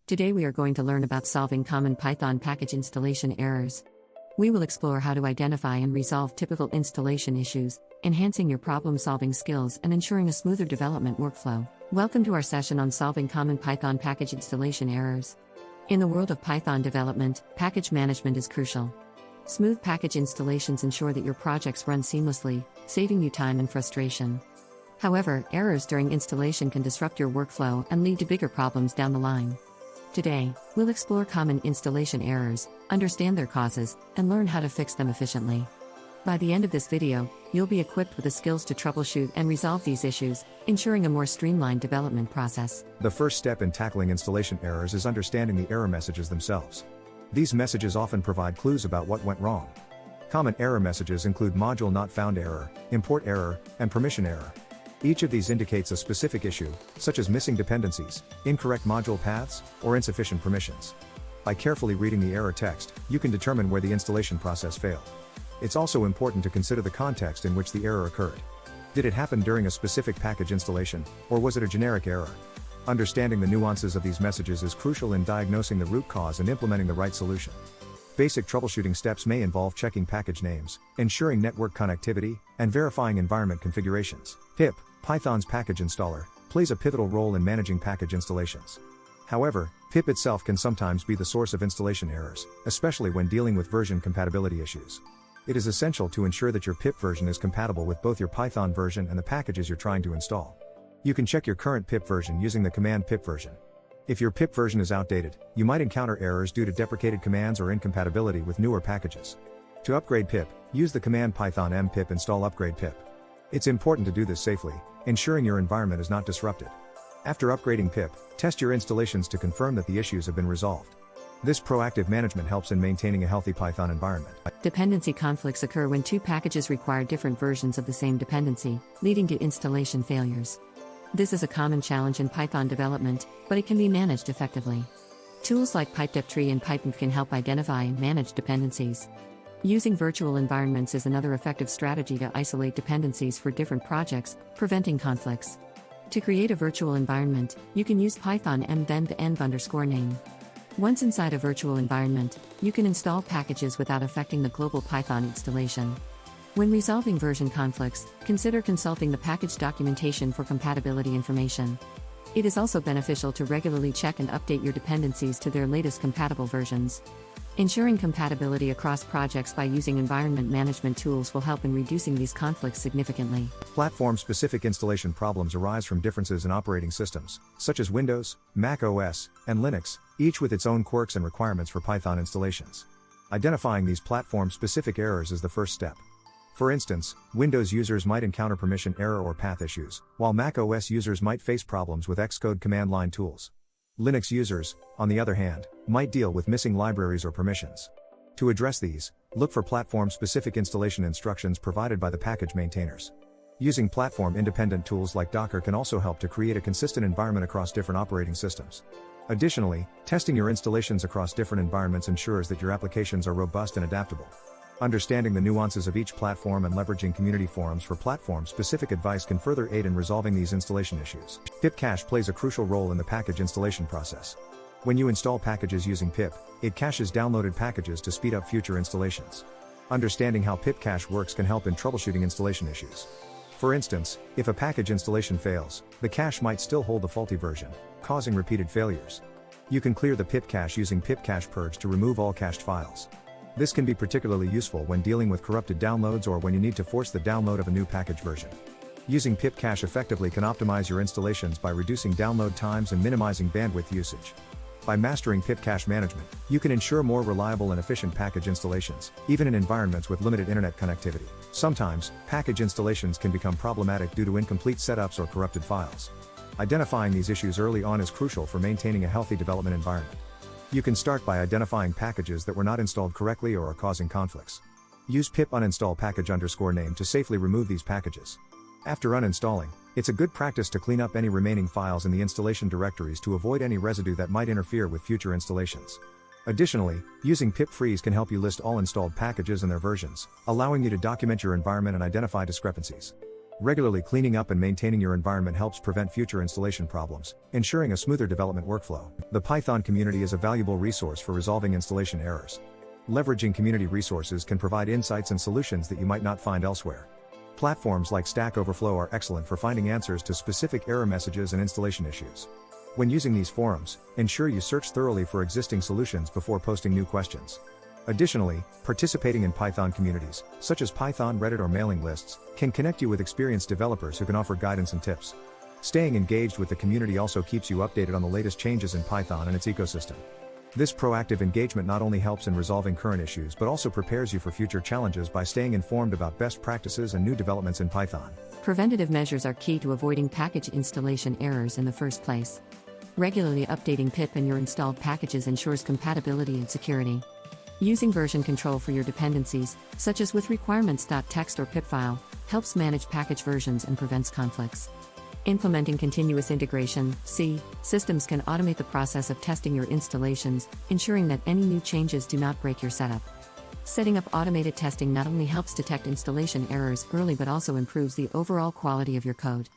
Today we are going to learn about solving common Python package installation errors. We will explore how to identify and resolve typical installation issues, enhancing your problem-solving skills and ensuring a smoother development workflow. Welcome to our session on solving common Python package installation errors. In the world of Python development, package management is crucial. Smooth package installations ensure that your projects run seamlessly, saving you time and frustration. However, errors during installation can disrupt your workflow and lead to bigger problems down the line. Today, we'll explore common installation errors, understand their causes, and learn how to fix them efficiently. By the end of this video, you'll be equipped with the skills to troubleshoot and resolve these issues, ensuring a more streamlined development process. The first step in tackling installation errors is understanding the error messages themselves. These messages often provide clues about what went wrong. Common error messages include module not found error, import error, and permission error. Each of these indicates a specific issue, such as missing dependencies, incorrect module paths, or insufficient permissions. By carefully reading the error text, you can determine where the installation process failed. It's also important to consider the context in which the error occurred. Did it happen during a specific package installation, or was it a generic error? Understanding the nuances of these messages is crucial in diagnosing the root cause and implementing the right solution. Basic troubleshooting steps may involve checking package names, ensuring network connectivity, and verifying environment configurations. Pip, Python's package installer, plays a pivotal role in managing package installations. However, pip itself can sometimes be the source of installation errors, especially when dealing with version compatibility issues. It is essential to ensure that your pip version is compatible with both your Python version and the packages you're trying to install. You can check your current pip version using the command pip version. If your pip version is outdated, you might encounter errors due to deprecated commands or incompatibility with newer packages. To upgrade pip, use the command python mpip install upgrade pip. It's important to do this safely, ensuring your environment is not disrupted. After upgrading pip, test your installations to confirm that the issues have been resolved. This proactive management helps in maintaining a healthy Python environment. Dependency conflicts occur when two packages require different versions of the same dependency, leading to installation failures. This is a common challenge in Python development, but it can be managed effectively. Tools like pipedeptree and pipemap can help identify and manage dependencies. Using virtual environments is another effective strategy to isolate dependencies for different projects, preventing conflicts. To create a virtual environment, you can use Python env then the env_name. Once inside a virtual environment, you can install packages without affecting the global Python installation. When resolving version conflicts, consider consulting the package documentation for compatibility information. It is also beneficial to regularly check and update your dependencies to their latest compatible versions. Ensuring compatibility across projects by using environment management tools will help in reducing these conflicts significantly. Platform-specific installation problems arise from differences in operating systems, such as Windows, Mac OS, and Linux, each with its own quirks and requirements for Python installations. Identifying these platform-specific errors is the first step. For instance, Windows users might encounter permission error or path issues, while Mac OS users might face problems with Xcode command line tools. Linux users, on the other hand, might deal with missing libraries or permissions. To address these, look for platform-specific installation instructions provided by the package maintainers. Using platform-independent tools like Docker can also help to create a consistent environment across different operating systems. Additionally, testing your installations across different environments ensures that your applications are robust and adaptable. Understanding the nuances of each platform and leveraging community forums for platform-specific advice can further aid in resolving these installation issues. Pip cache plays a crucial role in the package installation process. When you install packages using pip, it caches downloaded packages to speed up future installations. Understanding how pip cache works can help in troubleshooting installation issues. For instance, if a package installation fails, the cache might still hold the faulty version, causing repeated failures. You can clear the pip cache using pip cache purge to remove all cached files. This can be particularly useful when dealing with corrupted downloads or when you need to force the download of a new package version. Using pip cache effectively can optimize your installations by reducing download times and minimizing bandwidth usage. By mastering pip cache management, you can ensure more reliable and efficient package installations, even in environments with limited internet connectivity. Sometimes, package installations can become problematic due to incomplete setups or corrupted files. Identifying these issues early on is crucial for maintaining a healthy development environment. You can start by identifying packages that were not installed correctly or are causing conflicts. Use pip uninstall package_name to safely remove these packages. After uninstalling, it's a good practice to clean up any remaining files in the installation directories to avoid any residue that might interfere with future installations. Additionally, using pip freeze can help you list all installed packages and their versions, allowing you to document your environment and identify discrepancies. Regularly cleaning up and maintaining your environment helps prevent future installation problems, ensuring a smoother development workflow. The Python community is a valuable resource for resolving installation errors. Leveraging community resources can provide insights and solutions that you might not find elsewhere. Platforms like Stack Overflow are excellent for finding answers to specific error messages and installation issues. When using these forums, ensure you search thoroughly for existing solutions before posting new questions. Additionally, participating in Python communities, such as Python Reddit or mailing lists, can connect you with experienced developers who can offer guidance and tips. Staying engaged with the community also keeps you updated on the latest changes in Python and its ecosystem. This proactive engagement not only helps in resolving current issues but also prepares you for future challenges by staying informed about best practices and new developments in Python. Preventative measures are key to avoiding package installation errors in the first place. Regularly updating pip and your installed packages ensures compatibility and security. Using version control for your dependencies, such as with requirements.txt or pip file, helps manage package versions and prevents conflicts. Implementing continuous integration systems can automate the process of testing your installations, ensuring that any new changes do not break your setup. Setting up automated testing not only helps detect installation errors early but also improves the overall quality of your code.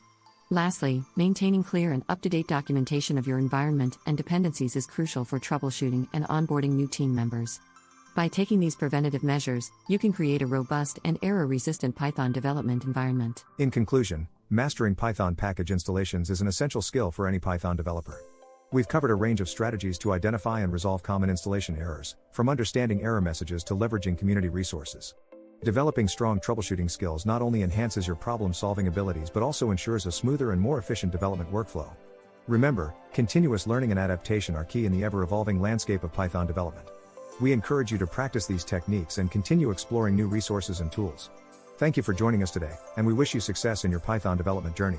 Lastly, maintaining clear and up-to-date documentation of your environment and dependencies is crucial for troubleshooting and onboarding new team members. By taking these preventative measures, you can create a robust and error-resistant Python development environment. In conclusion, mastering Python package installations is an essential skill for any Python developer. We've covered a range of strategies to identify and resolve common installation errors, from understanding error messages to leveraging community resources. Developing strong troubleshooting skills not only enhances your problem-solving abilities but also ensures a smoother and more efficient development workflow. Remember, continuous learning and adaptation are key in the ever-evolving landscape of Python development. We encourage you to practice these techniques and continue exploring new resources and tools. Thank you for joining us today, and we wish you success in your Python development journey.